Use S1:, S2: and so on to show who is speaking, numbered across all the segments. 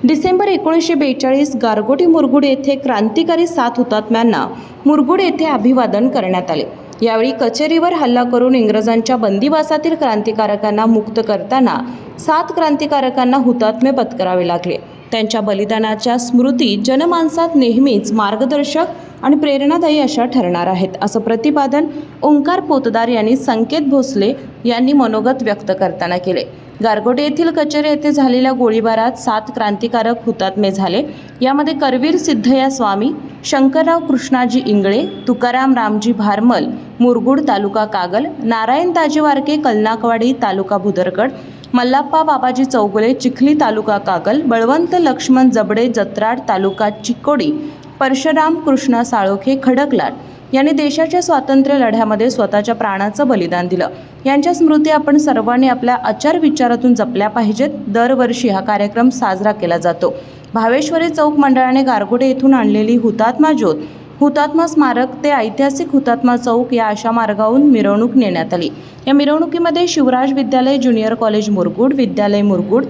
S1: डिसेंबर 1942 गारगोटी मुरगुड येथे क्रांतिकारी 7 हुतात्म्यांना मुरगुड येथे अभिवादन करण्यात आले। यावेळी कचेरीवर हल्ला करून इंग्रजांच्या बंदिवासातील क्रांतिकारकांना मुक्त करताना 7 क्रांतिकारकांना हुतात्मे पत्करावे लागले। त्यांच्या बलिदानाच्या स्मृती जनमानसात नेहमीच मार्गदर्शक आणि प्रेरणादायी अशा ठरणार आहेत, असं प्रतिपादन ओंकार पोतदार यांनी संकेत भोसले यांनी मनोगत व्यक्त करताना केले। गारगोटी येथील कचेरी येथे झालेल्या गोळीबारात 7 क्रांतिकारक हुतात्मे झाले। यामध्ये करवीर सिद्धय्या स्वामी, शंकरराव कृष्णाजी इंगळे, तुकाराम रामजी भारमल, मुरगुड तालुका कागल, नारायण ताजी वारके कलनाकवाडी तालुका भुदरगड, मल्लाप्पा बाबाजी चौगुले चिखली तालुका कागल, बळवंत लक्ष्मण जबडे जत्राड तालुका चिकोडी, परशुराम कृष्णा साळोखे खडकलाट यांनी देशाच्या स्वातंत्र्य लढ्यामध्ये स्वतःच्या प्राणाचं बलिदान दिलं। यांच्या स्मृती आपण सर्वांनी आपल्या आचार विचारातून जपल्या पाहिजेत। दरवर्षी हा कार्यक्रम साजरा केला जातो। भावेश्वरी चौक मंडळाने गारगोटे येथून आणलेली हुतात्मा ज्योत हुतात्मा स्मारक ते ऐतिहासिक हुतात्मा चौक या अशा मार्गावरून मिरवणूक नेण्यात आली। या मिरवणुकीमध्ये शिवराज विद्यालय ज्युनियर कॉलेज मुरगुड, विद्यालय मुरगुड,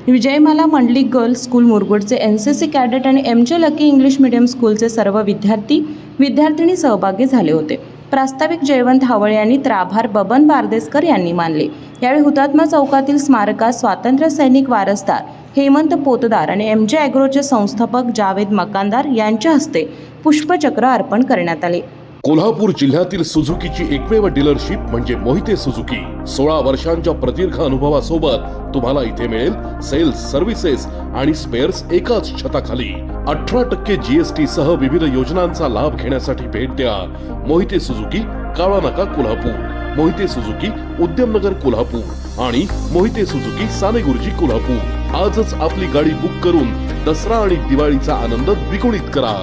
S1: विजयमाला मंडलिक गर्ल्स स्कूल मुरगुडचे एनसीसी कॅडेट आणि एमजे लकी इंग्लिश मीडियम स्कूलचे सर्व विद्यार्थी सहभागी झाले होते। प्रास्ताविक जयवंत हावळे यांनी तर आभार बबन बारदेसकर यांनी मानले। यावेळी हुतात्मा चौकातील स्मारकात स्वातंत्र्य सैनिक वारसदार हेमंत पोतदार आणि एमजे ॲग्रोचे संस्थापक जावेद मकानदार यांच्या हस्ते पुष्पचक्र अर्पण करण्यात आले।
S2: कोल्हापूर जिल्ह्यातील सुझुकीची एकमेव डीलरशिप म्हणजे मोहिते सुझुकी। 16 वर्षांच्या प्रदीर्घ अनुभवासोबत तुम्हाला इथे मिळेल सेल्स, सर्व्हिसेस आणि स्पेअर्स एकाच छताखाली। 18% GST सह विविध योजनांचा लाभ घेण्यासाठी भेट द्या मोहिते सुझुकी, काळा नाका कोल्हापूर, मोहिते सुझुकी उद्यमनगर कोल्हापूर आणि मोहिते सुझुकी सानेगुरुजी कोल्हापूर। आजच आपली गाडी बुक करून दसरा आणि दिवाळीचा आनंद द्विगुणित करा।